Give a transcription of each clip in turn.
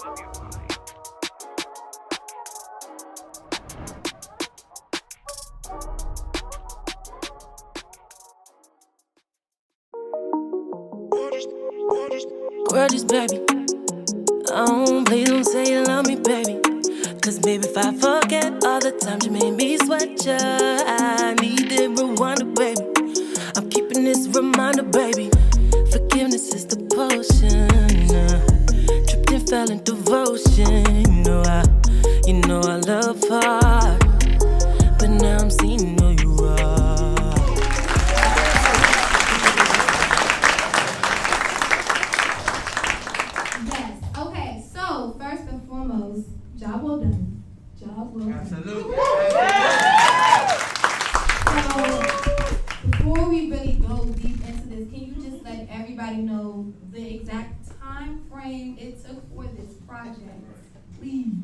Gorgeous baby, please don't say you love me, baby. Cause baby, if I forget all the times you made me sweat ya, I need the reminder, baby. I'm keeping this reminder, baby. Forgiveness is the potion. Tripped and fell in devotion. You know I love hard, but now I'm seeing who you are. Yes. Okay. So first and foremost, job well done. Job well done. Absolutely. So before we really go deep into this, can you just let everybody know the exact time frame it took for this project, please?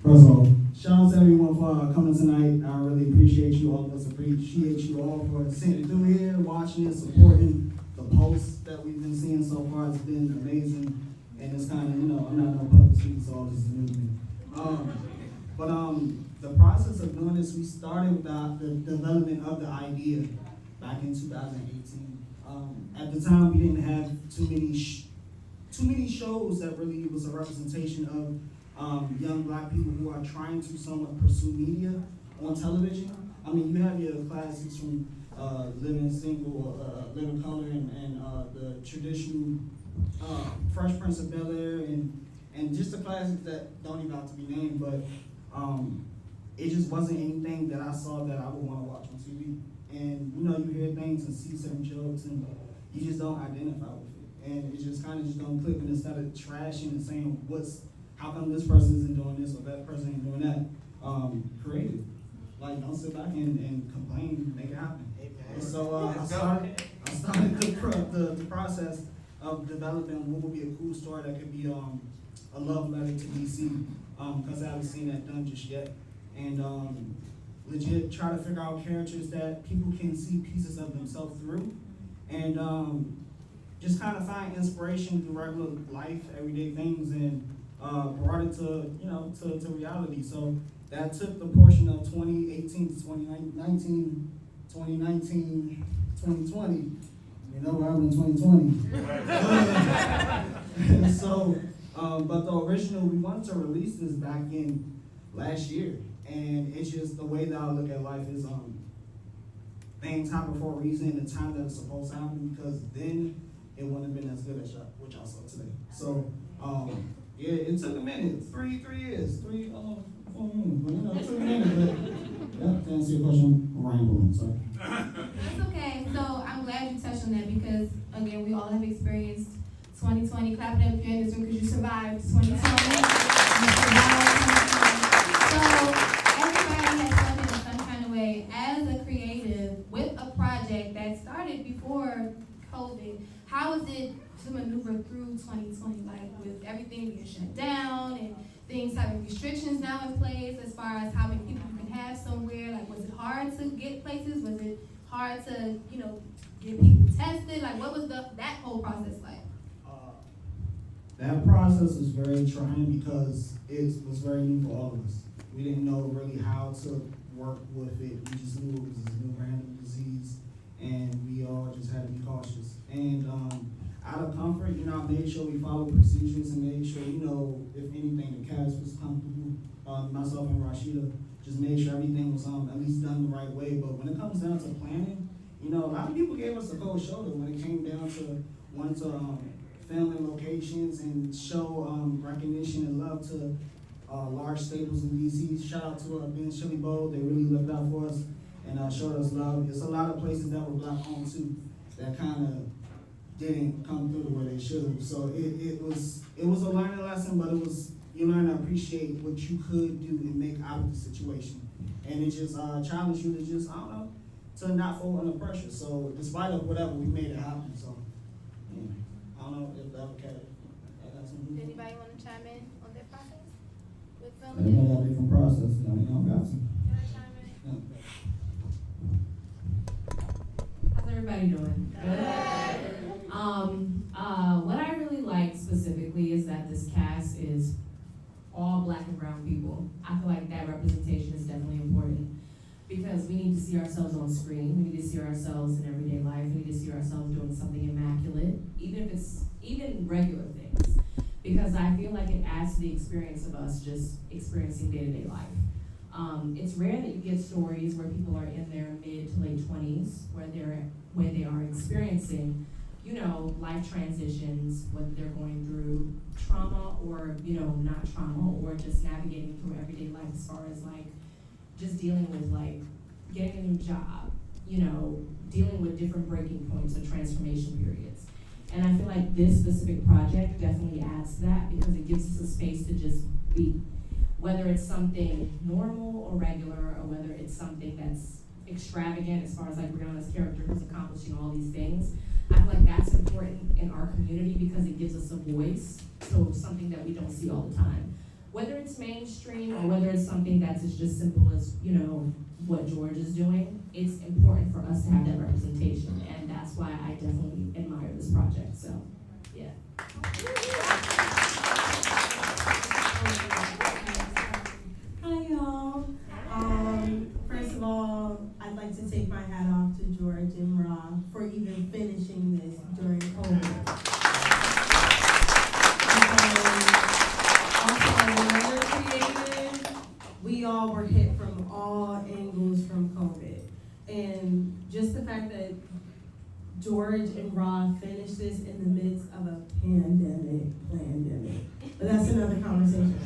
First of all, shout out to everyone for coming tonight. I really appreciate you. All of us appreciate you all for sitting through here, watching it, supporting the posts that we've been seeing so far. It's been amazing. And it's kind of, I'm not no public speaker, so all this is new to me. But the process of doing this, we started with the development of the idea back in 2018. At the time, we didn't have too many shows that really was a representation of young black people who are trying to somewhat pursue media on television. I mean, you have your classics from Living Single, Living Color, and the traditional Fresh Prince of Bel-Air, and just the classics that don't even have to be named, but it just wasn't anything that I saw that I would want to watch on TV. And you hear things and see certain jokes, and you just don't identify with it. And it just kind of just don't click, and instead of trashing and saying, how come this person isn't doing this or that person ain't doing that? Creative. Like, don't sit back and complain, make it happen. And so I started the process of developing what would be a cool story that could be a love letter to DC, because I haven't seen that done just yet. And legit try to figure out characters that people can see pieces of themselves through, and just kind of find inspiration through regular life, everyday things, and brought it to reality. So that took the portion of 2018 to 2019, 2020. You know what happened in 2020. So, but the original, we wanted to release this back in last year. And it's just the way that I look at life is things happen for a reason in the time that it's supposed to happen, because then it wouldn't have been as good as what y'all saw today. So, yeah, it took a minute, 3 years, 4 months, but it took a minute, but yeah, to answer your question, I'm rambling, sorry. That's okay. So I'm glad you touched on that, because again, we all have experienced 2020. Clap it up if you're in this room because you survived 2020. You survived 2020. So everybody has felt it in some kind of way. As a creative with a project that started before COVID, how is it to maneuver through 2020, like with everything being shut down and things having restrictions now in place as far as how many people you can have somewhere? Like, was it hard to get places? Was it hard to, get people tested? Like, what was that whole process like? That process was very trying because it was very new for all of us. We didn't know really how to work with it. We just knew it was a new random disease, and we all just had to be cautious. And out of comfort, I made sure we followed procedures and made sure, if anything, the cast was comfortable. Myself and Rashida just made sure everything was at least done the right way. But when it comes down to planning, a lot of people gave us a cold shoulder when it came down to wanting to film in locations and show recognition and love to large staples in DC. Shout out to Ben's Chili Bowl. They really looked out for us and showed us love. There's a lot of places that were black owned too that kind of didn't come through the way they should have. So it was a learning lesson, but you learn to appreciate what you could do and make out of the situation. And it just challenged you to to not fall under pressure. So despite of whatever, we made it happen. So yeah. I don't know if that would catch. Does anybody want to chime in on their process with filming? Everybody got a different process. Got to. Can I chime in? How's everybody doing? Good. What I really like specifically that this cast is all Black and brown people. I feel like that representation is definitely important because we need to see ourselves on screen. We need to see ourselves in everyday life. We need to see ourselves doing something immaculate, even if it's even regular things. Because I feel like it adds to the experience of us just experiencing day-to-day life. It's rare that you get stories where people are in their mid to late 20s, where they are experiencing, you know, life transitions, whether they're going through trauma or, you know, not trauma, or just navigating through everyday life as far as like just dealing with like getting a new job, you know, dealing with different breaking points or transformation periods. And I feel like this specific project definitely adds to that because it gives us a space to just be, whether it's something normal or regular, or whether it's something that's extravagant as far as like Brianna's character who's accomplishing all these things. I feel like that's important in our community because it gives us a voice, so something that we don't see all the time. Whether it's mainstream or whether it's something that's as just simple as, you know, what George is doing, it's important for us to have that representation, and that's why I definitely admire this project, so, yeah. Hi, y'all. First of all, I'd like to take my hat off to George and Ra for even finishing this during COVID. Also, when we were creative, we all were hit from all angles from COVID. And just the fact that George and Ra finished this in the midst of a pandemic. But that's another conversation.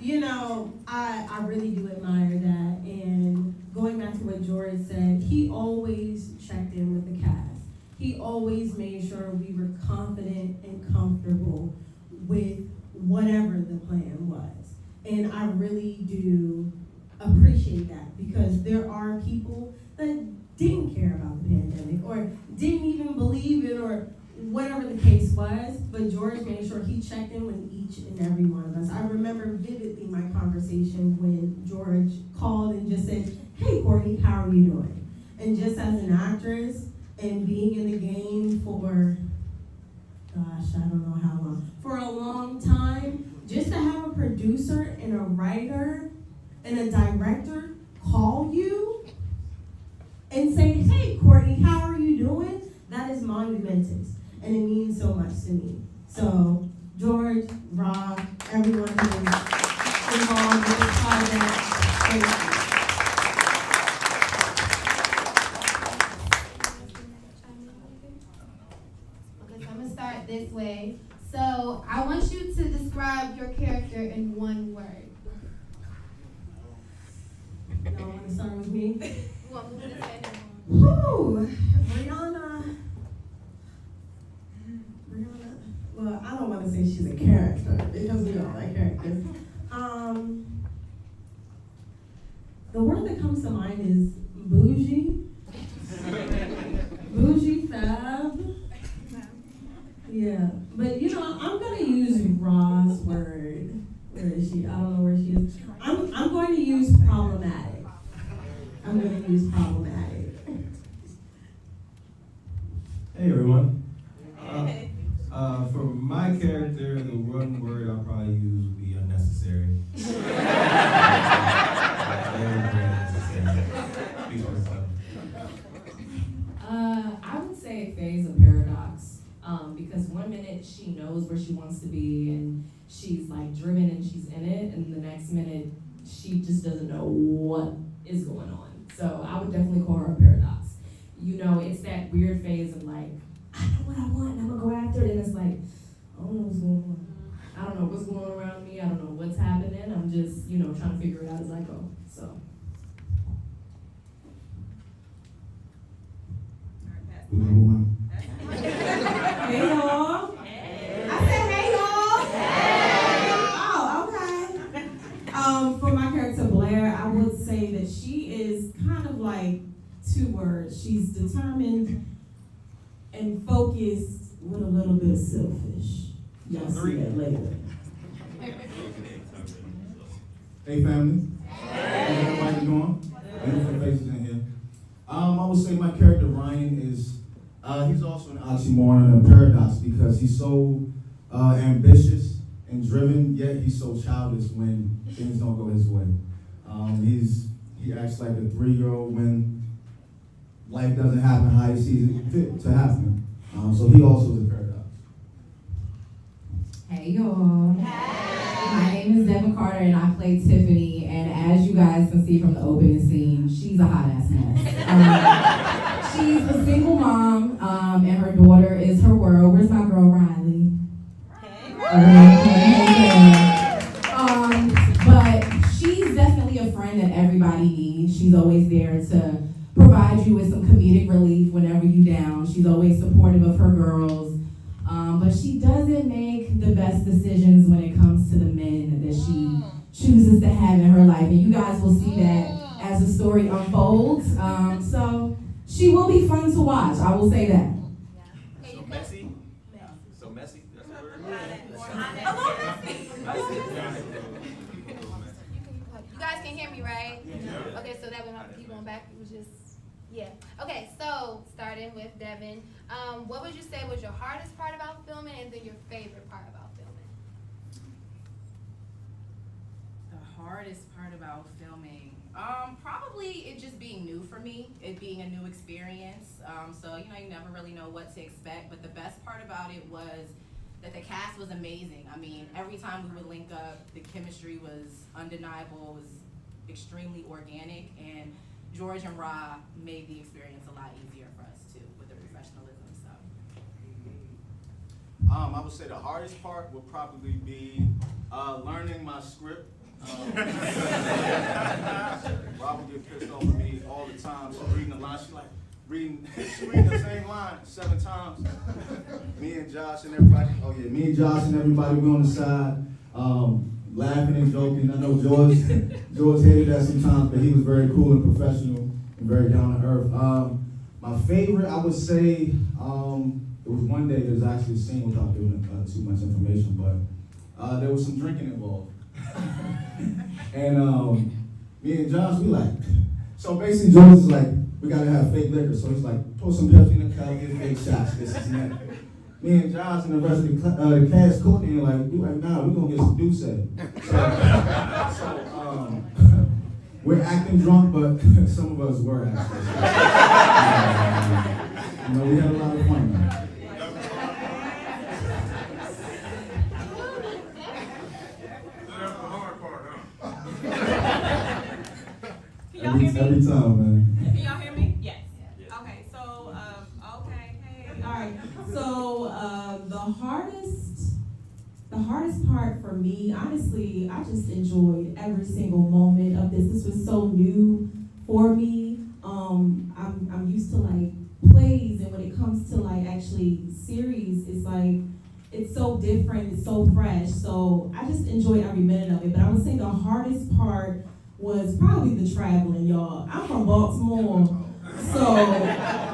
You know, I really do admire that. And going back to what George said, he always checked in with the cast. He always made sure we were confident and comfortable with whatever the plan was. And I really do appreciate that because there are people that didn't care about the pandemic or didn't even believe it or whatever the case was, but George made sure he checked in with each and every one of us. I remember vividly my conversation when George called and just said, "Hey Courtney, how are you doing?" And just as an actress and being in the game for, gosh, I don't know how long, for a long time, just to have a producer and a writer and a director call you and say, "Hey Courtney, how are you doing?" That is monumentous. And it means so much to me. So, George, Rob, everyone who is involved with this project, thank you. Okay, so I'm gonna start this way. So, I want you to describe your character in one word. Y'all want to start with me? What would you say? Whew, Brianna, well, I don't want to say she's a character because we all like characters. The word that comes to mind is bougie. Bougie, fab. Yeah, but you know, I'm gonna use Ra's word. Where is she? I don't know where she is. I'm going to use problematic. I'm going to use problematic. Hey everyone. For my character, the one word I'll probably use would be unnecessary. Very unnecessary. Speaks for itself. I would say Faye's a paradox, because one minute she knows where she wants to be and she's like driven and she's in it, and the next minute she just doesn't know what is going on. So I would definitely call her a paradox. You know, it's that weird phase of like, I know what I want, I'm gonna go after it, and it's like, I don't know what's going on. I don't know what's going on around me, I don't know what's happening, I'm just, you know, trying to figure it out as I go, so. Hey y'all. I said hey y'all. Oh, okay. For my character Blair, I would say that she is kind of like two words. She's determined and focused with a little bit of selfish. Y'all see that later. Hey family. How's everybody doing? Beautiful faces in here. I would say my character Ryan is, he's also an oxymoron and a paradox because he's so ambitious and driven, yet he's so childish when things don't go his way. He acts like a 3-year-old when life doesn't happen how he sees it fit to happen. So he also is a paradox. Hey y'all. My name is Devin Carter and I play Tiffany, and as you guys can see from the opening scene, she's a hot ass mess. She's a single mom, and her daughter is her world. Where's my girl Riley? But she's definitely a friend that everybody needs. She's always there to provide you with some comedic relief whenever you're down. She's always supportive of her girls. But she doesn't make the best decisions when it comes to the men that she chooses to have in her life. And you guys will see that as the story unfolds. So she will be fun to watch, I will say that. So messy? So messy? That's the word? You guys can hear me, right? Okay, so that way I don't have to keep going back. It was just, yeah. Okay, so starting with Devin, what would you say was your hardest part about filming and then your favorite part about filming? The hardest part about filming, probably it just being new for me, it being a new experience. So you never really know what to expect, but the best part about it was that the cast was amazing. I mean, every time we would link up, the chemistry was undeniable, it was extremely organic, and George and Ra made the experience a lot easier for us too, with the professionalism. So I would say the hardest part would probably be learning my script. Rob would get pissed off at me all the time. So reading the line, she's reading the same line 7 times. Me and Josh and everybody, we on the side, laughing and joking. I know George hated that sometimes, but he was very cool and professional and very down to earth. My favorite, I would say, it was one day, there's actually a scene without giving too much information, but there was some drinking involved. And me and Josh, so basically George is like, we gotta have fake liquor. So he's like, pour some Pepsi in the cup, get fake shots, this and that. Me and Josh and the rest of the cast Courtney are like, nah, we're gonna get some Douce. So we're acting drunk, but some of us were actually. We had a lot of fun, man. Every time, man. Can y'all hear me? Yes. Okay, so, okay, hey. All right, so the hardest part for me, honestly, I just enjoyed every single moment of this. This was so new for me. I'm used to plays, and when it comes to actually series, it's so different, it's so fresh. So I just enjoyed every minute of it. But I would say the hardest part was probably the traveling, y'all. I'm from Baltimore, so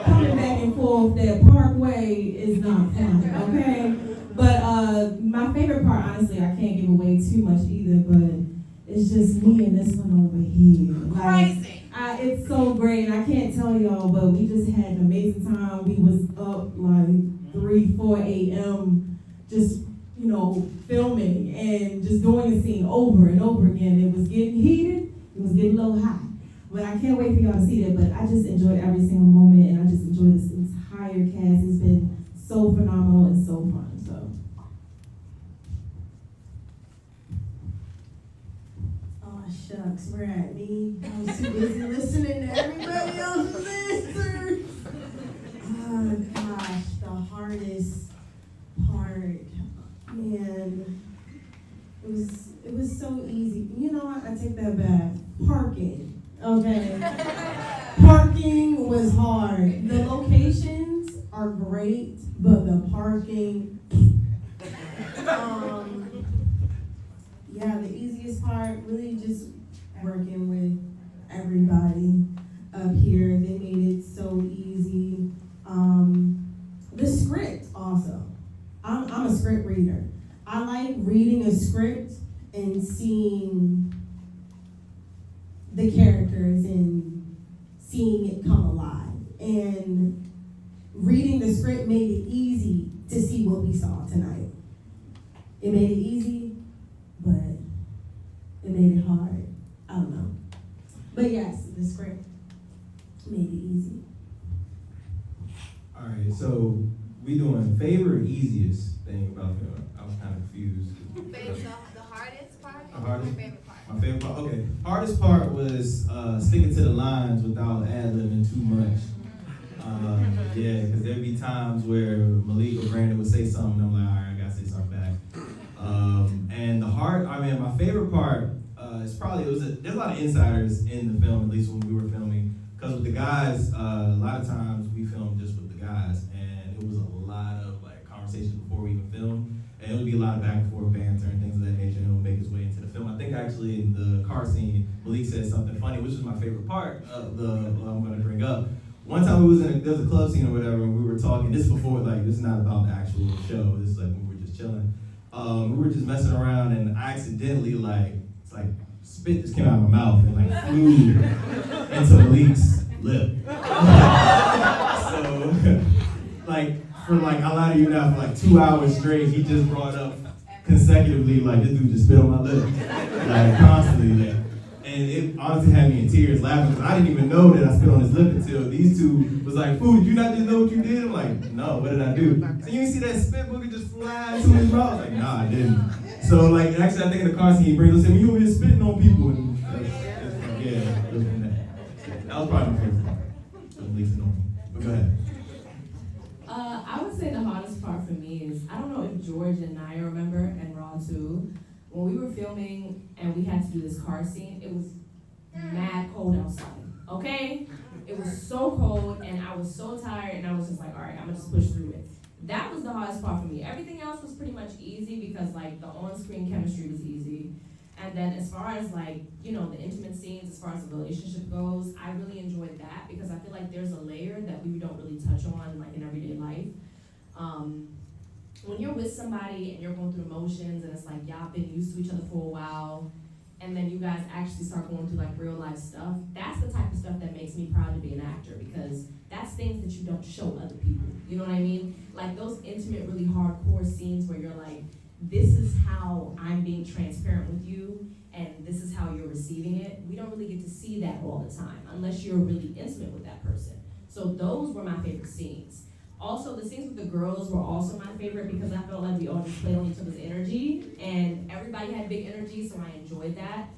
coming back and forth that Parkway is not fun, okay? But my favorite part, honestly, I can't give away too much either, but it's just me and this one over here. crazy. It's so great, and I can't tell y'all, but we just had an amazing time. We was up 3, 4 a.m. just filming and just doing the scene over and over again. It was getting heated. It was getting a little hot, but I can't wait for y'all to see that. But I just enjoyed every single moment, and I just enjoyed this entire cast. It's been so phenomenal and so fun. So, oh shucks, where at me? I was too busy listening to everybody else's answers. Oh gosh, the hardest part, man. It was so easy. I take that back. Parking, okay? Parking was hard. The locations are great, but the parking, the easiest part, really just working with everybody up here. They made it so easy. The script also. I'm a script reader. I like reading a script and seeing the characters and seeing it come alive. And reading the script made it easy to see what we saw tonight. It made it easy it made it hard. I don't know. But yes, The script. made it easy. All right, so we doing favorite or easiest thing about film? I was kind of confused. The hardest part? The hardest? Your favorite part? My favorite part, okay. Hardest part was sticking to the lines without ad-libbing too much. Yeah, because there'd be times where Malik or Brandon would say something, and I'm like, all right, I gotta say something back. And my favorite part is probably, there's a lot of insiders in the film, at least when we were filming. Because with the guys, a lot of times we filmed just with the guys, and it was a lot of like conversations before we even filmed. And it would be a lot of back and forth banter and things of that nature, and it would make its way into the film. I think actually in the car scene, Malik said something funny, which is my favorite part of the I'm gonna bring up. One time there was a club scene or whatever, and we were talking, this is before, like, this is not about the actual show, this is like when we were just chilling. We were just messing around, and I accidentally, spit just came out of my mouth and, flew into Malik's lip. So, I lie to you now, for 2 hours straight, he just brought up consecutively, this dude just spit on my lip, constantly, And it honestly had me in tears laughing because I didn't even know that I spit on his lip until these two was like, "Fool, did you not just know what you did?" I'm like, "No, what did I do?" So you didn't see that spit booger just fly into his mouth? I was like, "Nah, I didn't." So actually I think in the car scene he brings us in, "You over here spitting on people." And it was from that. That was probably my favorite part. At least normal. But go ahead. I would say the hardest part for me is, I don't know if George and Naya remember, and Raw too, when we were filming and we had to do this car scene, it was mad cold outside, okay? It was so cold and I was so tired and I was just like, all right, I'm gonna just push through it. That was the hardest part for me. Everything else was pretty much easy because the on-screen chemistry was easy. And then as far as the intimate scenes, as far as the relationship goes, I really enjoyed that because I feel like there's a layer that we don't really touch on in everyday life. When you're with somebody and you're going through emotions and it's y'all been used to each other for a while, and then you guys actually start going through real life stuff, that's the type of stuff that makes me proud to be an actor because that's things that you don't show other people. You know what I mean? Those intimate, really hardcore scenes where you're this is how I'm being transparent with you and this is how you're receiving it. We don't really get to see that all the time unless you're really intimate with that person. So those were my favorite scenes. Also, the scenes with the girls were also my favorite because I felt like we all just played on each other's energy and everybody had big energy, so I enjoyed that.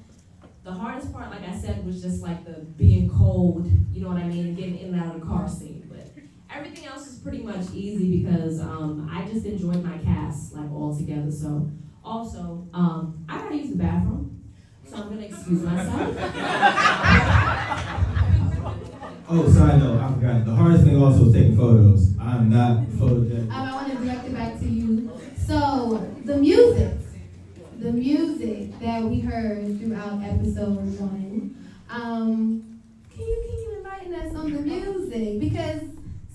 The hardest part, like I said, was just the being cold, you know what I mean, and getting in and out of the car scene. But everything else is pretty much easy because I just enjoyed my cast all together. So also, I gotta use the bathroom, so I'm gonna excuse myself. Oh, side note, I forgot. The hardest thing also is taking photos. I'm not photogenic. I want to direct it back to you. So the music that we heard throughout episode 1, can you enlighten us on the music? Because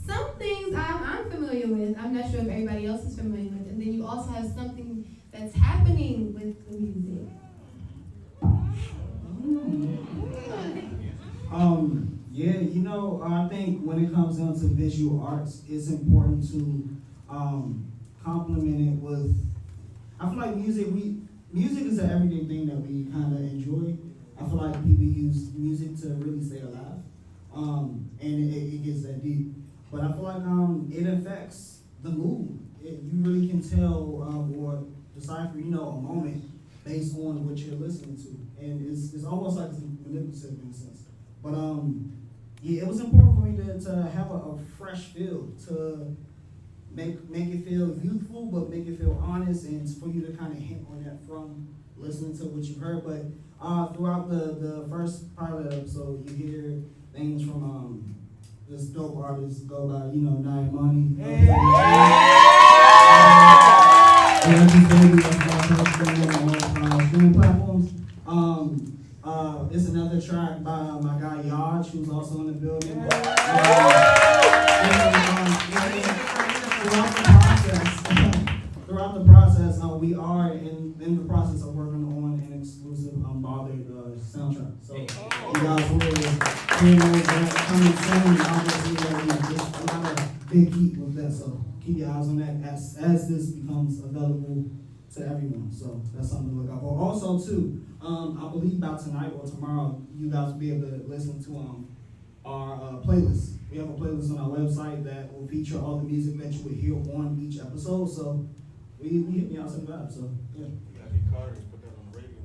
some things I'm familiar with, I'm not sure if everybody else is familiar with, and then you also have something that's happening with the music. I think when it comes down to visual arts, it's important to complement it with, I feel like music is an everyday thing that we kind of enjoy. I feel like people use music to really stay alive, and it gets that deep. But I feel like it affects the mood. You really can tell or decipher, a moment based on what you're listening to, and it's almost like it's manipulative in a sense. But it was important for me to have a fresh feel, to make it feel youthful, but make it feel honest, and for you to kind of hint on that from listening to what you heard. But throughout the first pilot episode, you hear things from this dope artist go by, Naya Money. Streaming platforms. It's another track by my guy Yaj, who's also in the building. Throughout the process, we are in the process of working on an exclusive UnBothered soundtrack. So you guys will hear that coming soon. Obviously, just a lot of big heat with that. So keep your eyes on that as this becomes available to everyone. So that's something to look out for. Also, too, I believe by tonight or tomorrow, you guys will be able to listen to our playlist. We have a playlist on our website that will feature all the music that you would hear on each episode. So we hit me out some vibes. So yeah. You gotta get Carter and put that on the radio.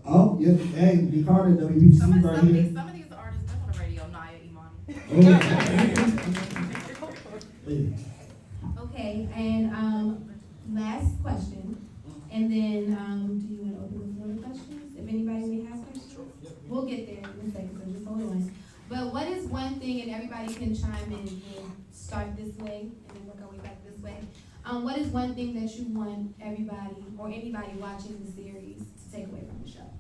Oh yeah, hey, D Carter, WBC Some of right here. these artists been on the radio, Naya Imani. Oh, yeah. Okay, and last question, and then do you want to open the floor to questions? If anybody may have questions, we'll get there in a second. So just hold on. But what is one thing, and everybody can chime in and start this way, and then work our way back this way. What is one thing that you want everybody or anybody watching the series to take away from the show?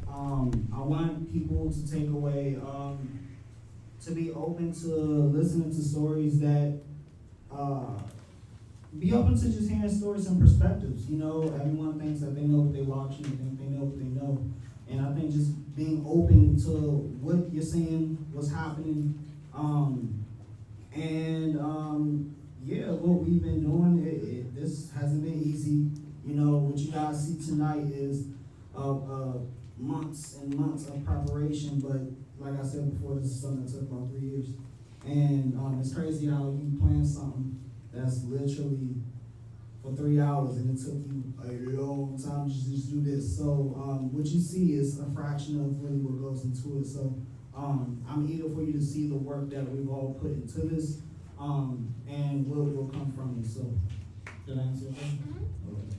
I want people to take away, to be open to listening to stories that, be open to just hearing stories and perspectives. You know, everyone thinks that they know what they're watching, they think they know what they know. And I think just being open to what you're seeing, what's happening, yeah, what we've been doing, this hasn't been easy. You know, what you guys see tonight is months and months of preparation, but like I said before, this is something that took about 3 years. And it's crazy how you plan something that's literally for 3 hours and it took you a long time to just do this. So what you see is a fraction of really what goes into it. So I'm eager for you to see the work that we've all put into this, and what will come from it. So did I answer your question? Okay.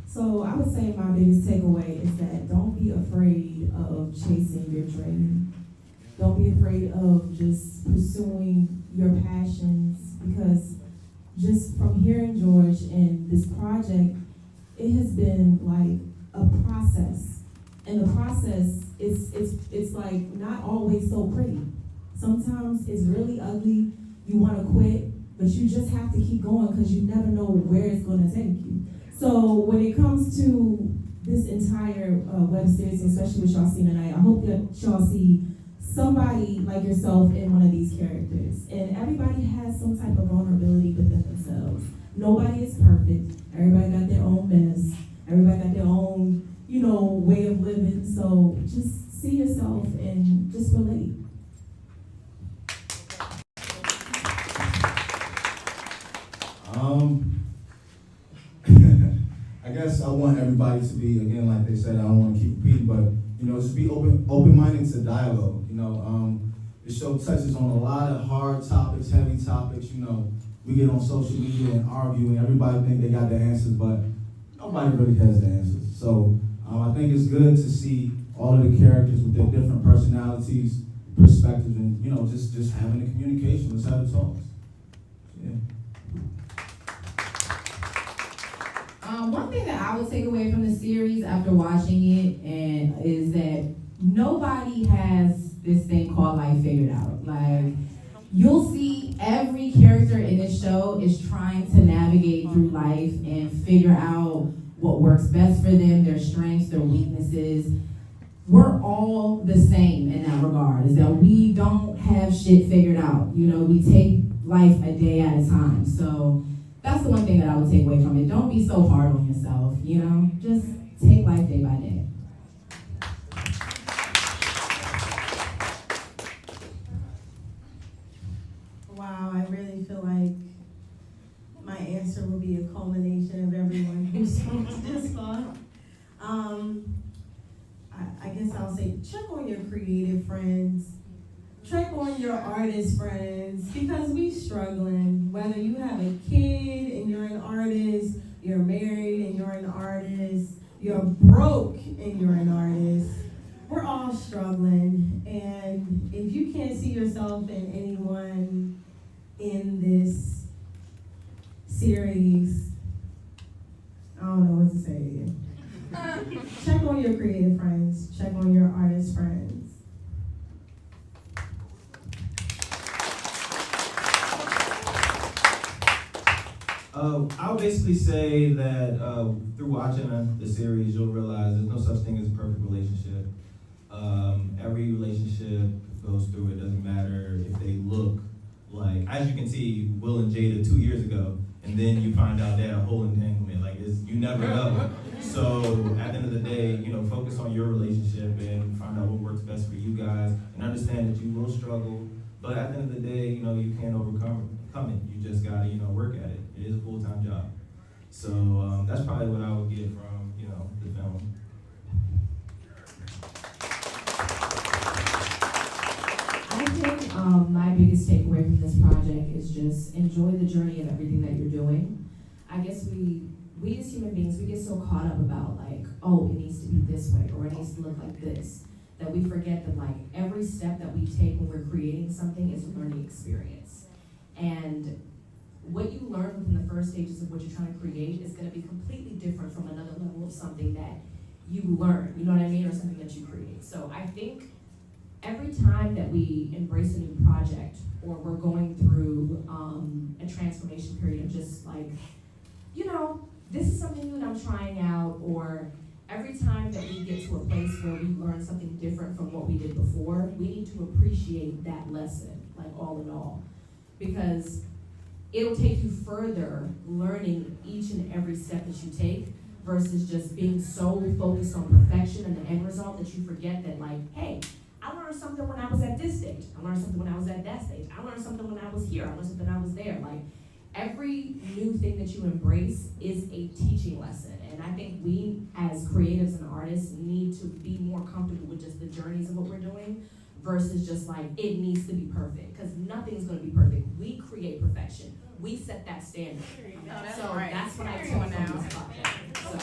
So I would say my biggest takeaway is that don't be afraid of chasing your dream. Don't be afraid of just pursuing your passions, because just from hearing George and this project, it has been like a process. And the process it's like not always so pretty. Sometimes it's really ugly. You want to quit, but you just have to keep going because you never know where it's going to take you. So when it comes to this entire web series, especially what y'all see tonight, I hope that y'all see somebody like yourself in one of these characters. And everybody has some type of vulnerability within themselves. Nobody is perfect. Everybody got their own mess. Everybody got their own, way of living. So just see yourself and just relate. I guess I want everybody to be, again, like they said, I don't want to keep repeating, but, just be open-minded to dialogue. The show touches on a lot of hard topics, heavy topics. We get on social media and argue, and everybody think they got the answers, but nobody really has the answers. So I think it's good to see all of the characters with their different personalities, perspectives, and, just having the communication. Let's have the talks. Yeah. One thing that I would take away from the series after watching it is that nobody has this thing called life figured out. Like, you'll see every character in this show is trying to navigate through life and figure out what works best for them, their strengths, their weaknesses. We're all the same in that regard, is that we don't have shit figured out. We take life a day at a time. So that's the one thing that I would take away from it. Don't be so hard on yourself, Just take life day by day. Wow, I really feel like my answer will be a culmination of everyone who spoke this far. I guess I'll say, check on your creative friends. Check on your artist friends, because we struggling. Whether you have a kid and you're an artist, you're married and you're an artist, you're broke and you're an artist, we're all struggling. And if you can't see yourself in anyone in this series, I don't know what to say to you. Check on your creative friends. Check on your artist friends. I would basically say that through watching the series, you'll realize there's no such thing as a perfect relationship. Every relationship goes through it. Doesn't matter if they look like, as you can see, Will and Jada 2 years ago, and and then you find out they had a whole entanglement. Like, you never know. So at the end of the day, you know, focus on your relationship and find out what works best for you guys, and understand that you will struggle, but at the end of the day, you know, you can't overcome it. You just gotta, you know, work at it. It is a full-time job. So that's probably what I would get from, you know, the film. I think my biggest takeaway from this project is just enjoy the journey of everything that you're doing. I guess we as human beings, we get so caught up about like, oh, it needs to be this way or it needs to look like this, that we forget that like every step that we take when we're creating something is a learning experience. And what you learn within the first stages of what you're trying to create is going to be completely different from another level of something that you learn, you know what I mean, or something that you create. So I think every time that we embrace a new project or we're going through a transformation period of just like, you know, this is something new that I'm trying out, or every time that we get to a place where we learn something different from what we did before, we need to appreciate that lesson, like all in all, because it'll take you further learning each and every step that you take versus just being so focused on perfection and the end result that you forget that like, hey, I learned something when I was at this stage. I learned something when I was at that stage. I learned something when I was here. I learned something when I was there. Like, every new thing that you embrace is a teaching lesson. And I think we, as creatives and artists, need to be more comfortable with just the journeys of what we're doing versus just like, it needs to be perfect. Because nothing's going to be perfect. We create perfection. We set that standard. So that's what I took from this project. So.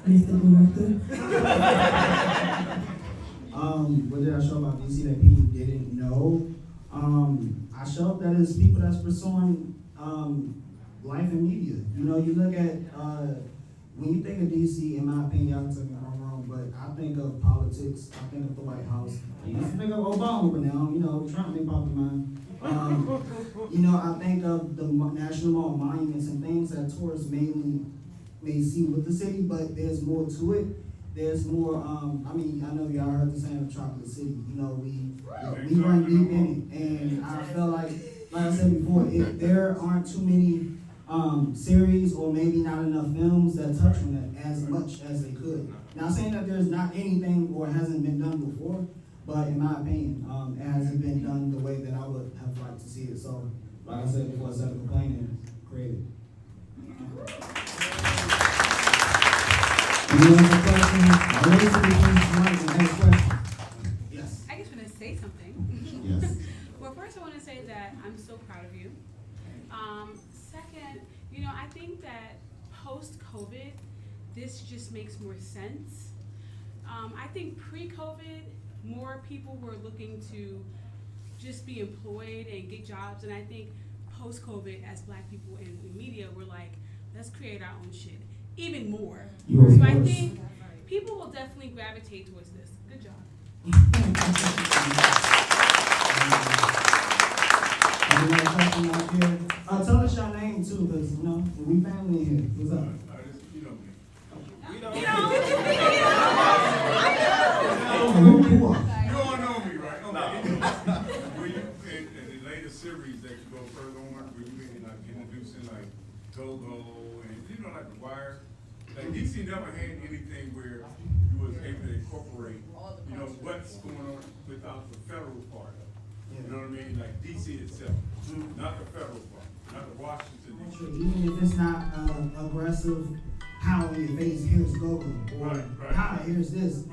Mr. Director. What did I show about DC that people didn't know? I showed that it's people that's pursuing life in media. You know, you look at, when you think of DC, in my opinion, y'all can tell me if I'm wrong, but I think of politics, I think of the White House. I used to think of Obama, but now, you know, Trump may pop in mind. You know, I think of the national monuments and things that tourists may see with the city, but there's more to it. There's more, I mean, I know y'all heard the saying of Chocolate City. You know, we run deep in it. And I feel like I said before, there aren't too many series or maybe not enough films that touch on that as much as they could. Not saying that there's not anything or hasn't been done before, but in my opinion, it hasn't been done the way that I would have liked to see it. So, like I said before, instead of complaining, create it. Any other questions? Yes. I just want to say something. Yes. Well, first I want to say that I'm so proud of you. Second, you know, I think that post-COVID, this just makes more sense. I think pre-COVID, more people were looking to just be employed and get jobs, and I think post-COVID, as Black people in the media, we're like, let's create our own shit, even more. So I think people will definitely gravitate towards this. Good job. Tell us your name too, because you know we family here. What's up? You know me. You don't know me, right? Okay. When you in the latest series that you go further on, where you been like introducing like Go-Go and you know like The Wire, like DC never had anything where you was able to incorporate, you know, what's going on without the federal part of it. You know what I mean? Like DC itself, not the federal part, not the Washington DC. Even if it's not aggressive, how in your face, here's Go-Go, or how here's this. I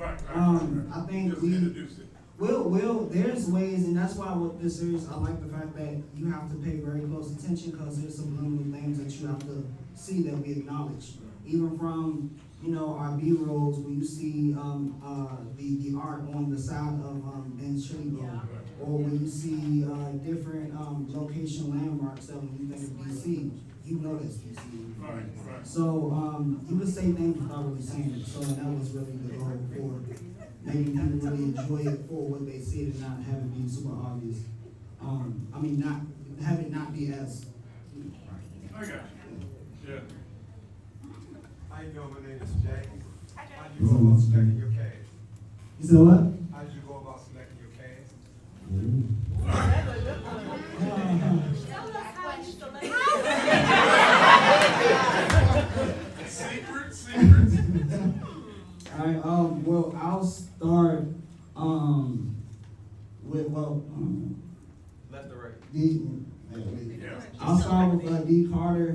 think Just we introduce it. will. There's ways, and that's why with this series, I like the fact that you have to pay very close attention because there's some little things that you have to see that we acknowledge. Even from, you know, our B-rolls where you see the art on the side of Ben Chilligo, or when you see different location landmarks that when you think of DC, you know that's DC. Right. So you would say things without really saying it. So that was really the goal for making people really enjoy it for what they see and not have it be super obvious. I mean, not have it not be as. I got you. Yeah. you doing, my name is Jay. How did you go about selecting your cast? You said what? How did you go about selecting your cast? Secrets. All right. Well, I'll start with Left or right? I'll start with D. Carter,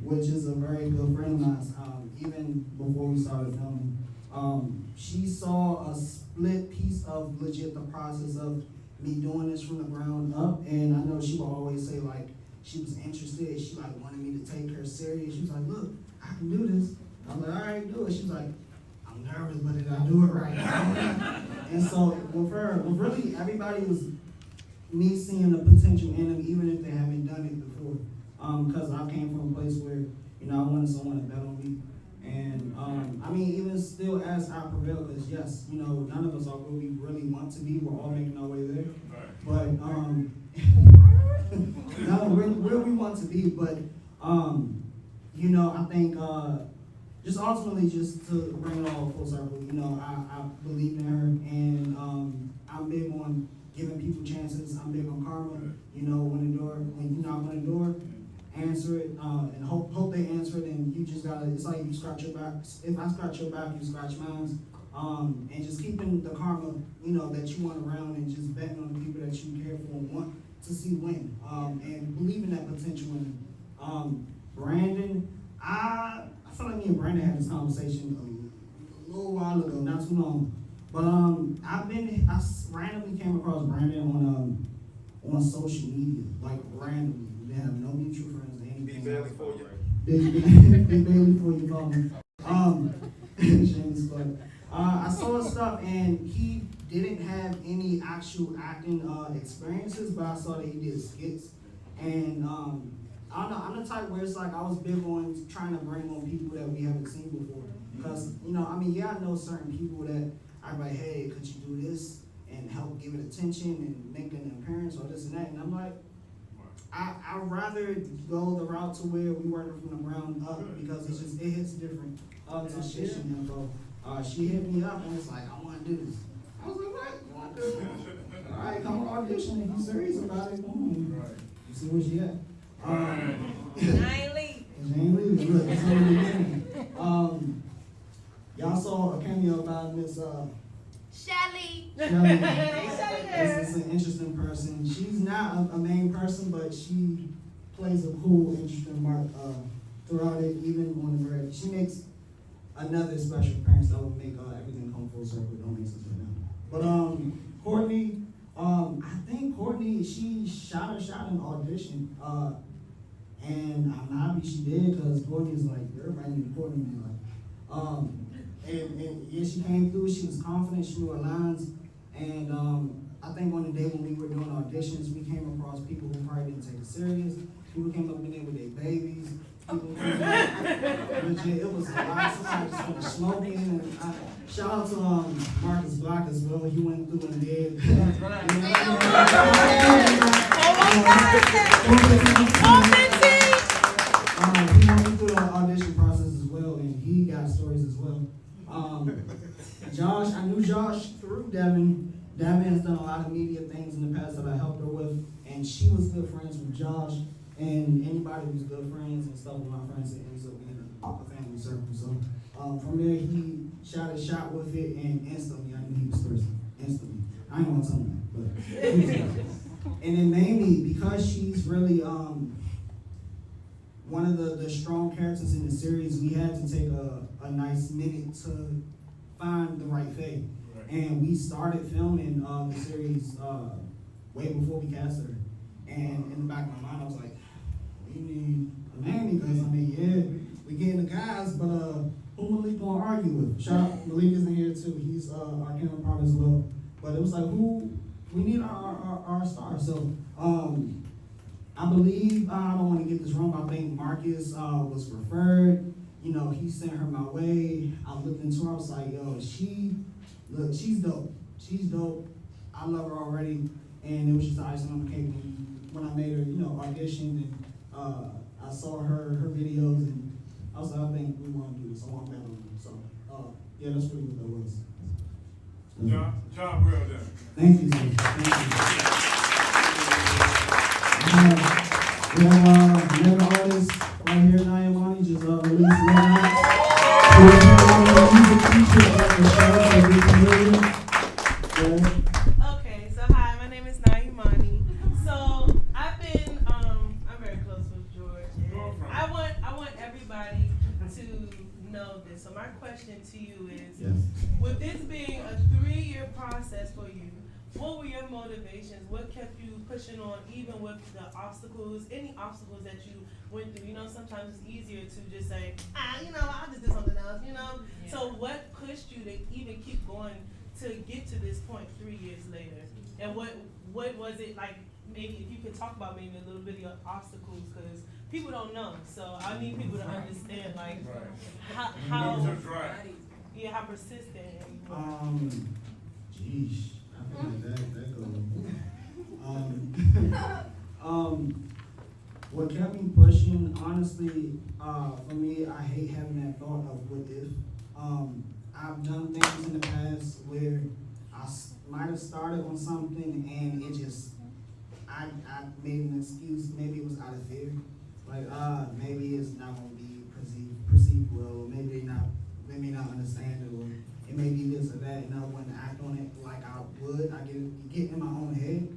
which is a very good friend of mine. Even before we started filming, she saw a split piece of legit the process of me doing this from the ground up, and I know she will always say like she was interested. She like wanted me to take her serious. She was like, "Look, I can do this." I'm like, "All right, do it." She was like, "I'm nervous, but did I do it right?" And so with her, really everybody was me seeing the potential in them, even if they haven't done it before. Because I came from a place where, you know, I wanted someone to bet on me. And I mean, even still as I prevail, because yes, you know, none of us are where we really want to be. We're all making our way there. But no, where we want to be. But you know, I think just ultimately just to bring it all full circle, you know, I believe in her, and I'm big on giving people chances. I'm big on karma. You know, when you knock on the door, answer it, and hope they answer it. And you just gotta. It's like you scratch your back. If I scratch your back, you scratch mine. And just keeping the karma, you know, that you want around, and just betting on the people that you care for and want to see win. And believing that potential in them. Brandon, I feel like me and Brandon had this conversation a little while ago, not too long. But I randomly came across Brandon on social media, like randomly. We have no mutual friends or anything. Big Bailey for you. Big Bailey for you, shameless plug. I saw his stuff, and he didn't have any actual acting experiences, but I saw that he did skits. And I don't know, I'm the type where it's like I was big on trying to bring on people that we haven't seen before. Because, you know, I mean, yeah, I know certain people that I'm like, hey, could you do this and help give it attention and make an appearance or this and that? And I'm like, I'd rather go the route to where we work from the ground up, because it hits different to audition info. She hit me up and was like, I want to do this. I was like, what? You want to do this? All right, come on audition. If you're serious about it, come on. You see where she at? I ain't leave. She ain't leaving. Look, it's only the beginning. Y'all saw a cameo about Miss Shelly. Shelly. This is an interesting person. She's not a main person, but she plays a cool, interesting part throughout it, even on the bread. She makes another special appearance that will make everything come full circle. It don't make sense right now. But Courtney, I think Courtney, she shot an audition, and I'm happy she did, because Courtney's like, everybody knew Courtney, like, and yeah, she came through. She was confident. She knew her lines. And I think on the day when we were doing auditions, we came across people who probably didn't take it serious. People came up in there with their babies. People came up, legit, it was a lot. Somebody just started smoking. And shout out to Marcus Block as well. He went through and did. He went through the audition process as well, and he got stories as well. Josh, I knew Josh through Devin. Devin has done a lot of media things in the past that I helped her with, and she was good friends with Josh, and anybody who's good friends and stuff with my friends, it ends up being a family circle. So from there, he shot a shot with it, and instantly I knew he was Thursday. Instantly. I ain't gonna tell him that, but and then mainly because she's really one of the strong characters in the series, we had to take a nice minute to find the right fit. And we started filming the series way before we cast her. And in the back of my mind, I was like, we need a nanny, because I mean, yeah, we getting the guys, but who Malik gonna argue with? Shout out, Malik is in here too. He's our camera partner as well. But it was like, we need our star. So I believe, I don't want to get this wrong, but I think Marcus was referred. You know, he sent her my way. I looked into her, I was like, yo, she's dope. She's dope. I love her already. And it was just the icing on the cake when I made her, you know, audition, and I saw her videos, and I was like, I think we want to do this. I want that on. So, yeah, that's really what that was. Job well done. Thank you, sir. Thank you. We have another artist right here, Naya Money, just released one night. Music teacher at the show, so be familiar. Okay, so hi, my name is Naimani. So I've been, I'm very close with George, and I want everybody to know this. So my question to you is, Yes. with this being a 3-year process for you, what were your motivations? What kept you pushing on, even with the obstacles, any obstacles that you went through? You know, sometimes it's easier to just say, I'll just do something else, Yeah. So what pushed you to even keep going to get to this point 3 years later? And what was it like? Maybe if you could talk about maybe a little bit of your obstacles, because people don't know. So I need people to understand, like, how how persistent. Geesh, I feel like that goes. What kept me pushing, honestly, for me, I hate having that thought of what if. I've done things in the past where I might have started on something and it just, I made an excuse. Maybe it was out of fear. Like, maybe it's not going to be perceived well, or maybe they may not understand it, or it may be this or that, and I wouldn't act on it like I would. I get in my own head.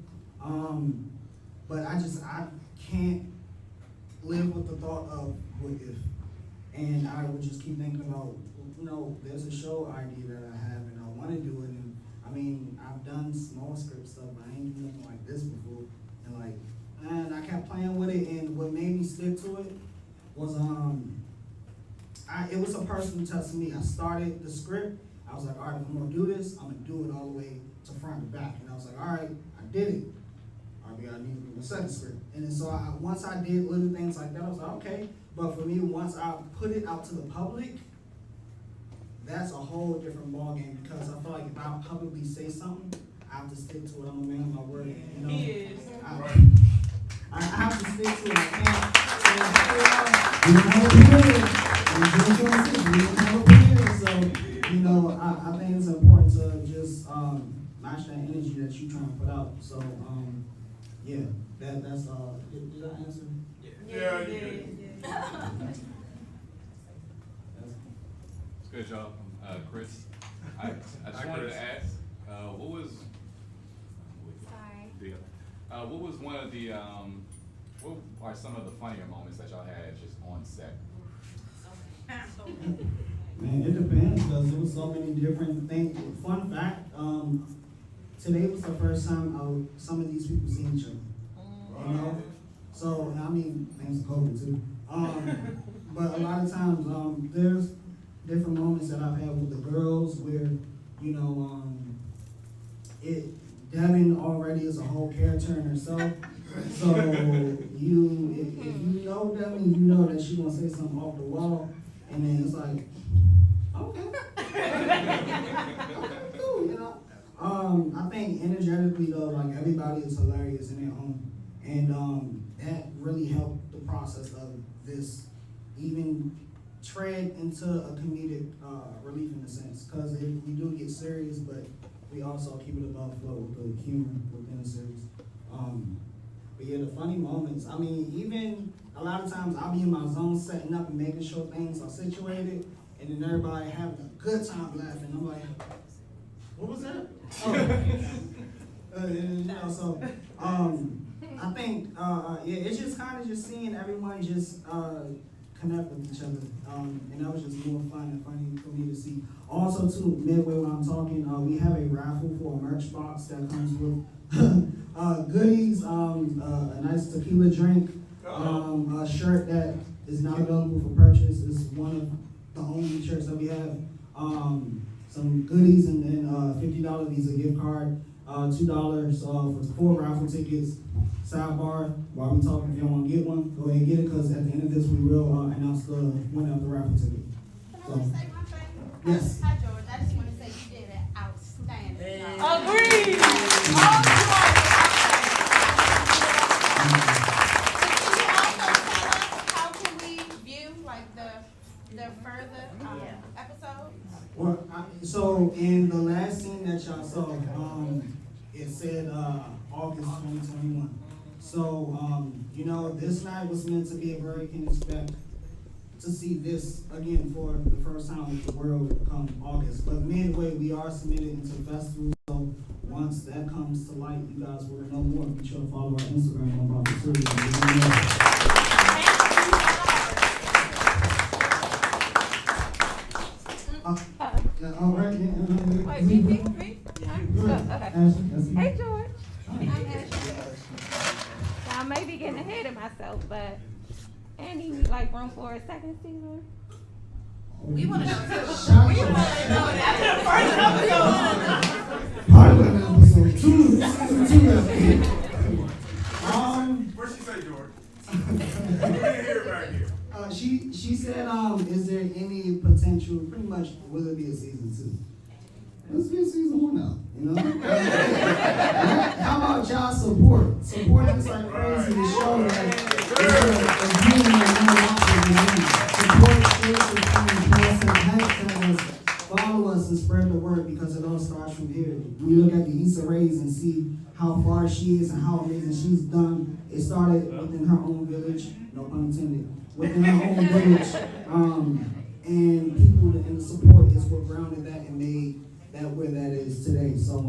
But I can't live with the thought of what if. And I would just keep thinking about, there's a show idea that I have and I want to do it. And I mean, I've done small script stuff, but I ain't done nothing like this before. And I kept playing with it, and what made me stick to it was, it was a person testing me. I started the script. I was like, all right, if I'm gonna do this, I'm gonna do it all the way to front and back. And I was like, all right, I did it. All right, we gotta need to do a second script. And then so once I did little things like that, I was like, okay. But for me, once I put it out to the public, that's a whole different ballgame, because I feel like if I publicly say something, I have to stick to it. I'm a man of my word. He is. I have to stick to it. I can't. We don't have a period. We don't have a period. So, I think it's important to just match that energy that you're trying to put out. So, yeah, that's did I answer? Yeah, you did. Good job, Chris. I just wanted to ask, what was one of the what are some of the funnier moments that y'all had just on set? Man, it depends, because there was so many different things. Fun fact, today was the first time some of these people seen each other. So, I mean, thanks to COVID too. But a lot of times, there's different moments that I've had with the girls where, Devin already is a whole character in herself. So if you know Devin, you know that she's gonna say something off the wall, and then it's like, okay, cool, I think energetically though, like everybody is hilarious in their own, and that really helped the process of this even tread into a comedic relief in a sense, because we do get serious, but we also keep it above flow with the humor within the series. But yeah, the funny moments, I mean, even a lot of times I'll be in my zone setting up and making sure things are situated, and then everybody having a good time laughing. I'm like, what was that? So I think, it's just kind of just seeing everyone just connect with each other, and that was just more fun and funny for me to see. Also, too, midway when I'm talking, we have a raffle for a merch box that comes with goodies, a nice tequila drink, a shirt that is not available for purchase. It's one of the only shirts that we have. Some goodies, and then $50 Visa gift card, $2 for 4 raffle tickets. Sidebar, while we talking, if y'all want to get one, go ahead and get it, because at the end of this, we will announce the winner of the raffle ticket. Can I just say one thing? Yes. Hi, George. I just want to say you did an outstanding job. Agreed. Could you also tell us how can we view, like, the the further episodes? Well, so in the last scene that y'all saw, it said August 2021. So, this night was meant to be a very can expect to see this again for the first time with the world come August. But midway, we are submitted into the festival. So once that comes to light, you guys will know more. Be sure to follow our Instagram about the series. All right. Wait, me? Hey, George. I'm Ashley. I may be getting ahead of myself, but Annie, like room for a second season? We want to know too. We want to know that. Pilot episode 2, season 2. Where'd she say, George? We didn't hear it back here. She said, is there any potential, pretty much, will it be a season 2? Let's get season 1 out, How about y'all support? Support us like crazy to show that it's a viewing that no watching. Support, share, hashtag us, follow us, and spread the word because it all starts from here. We look at the Issa Rae's and see how far she is and how amazing she's done. It started within her own village, no pun intended, within her own village, and people and the support is what grounded that and made that where that is today. So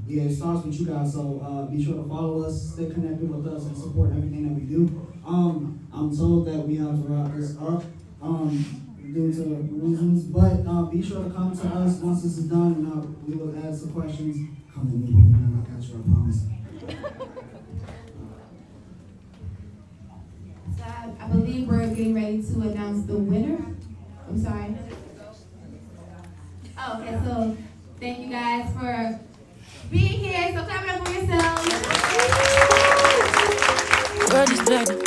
it starts with you guys. So be sure to follow us, stay connected with us, and support everything that we do. I'm told that we have to wrap this up due to reasons, but be sure to come to us once this is done, and we will add some questions. Come in, I got you, I promise. So I believe we're getting ready to announce the winner. I'm sorry. Oh, okay, so thank you guys for being here. So clap it up for yourselves. Word is back.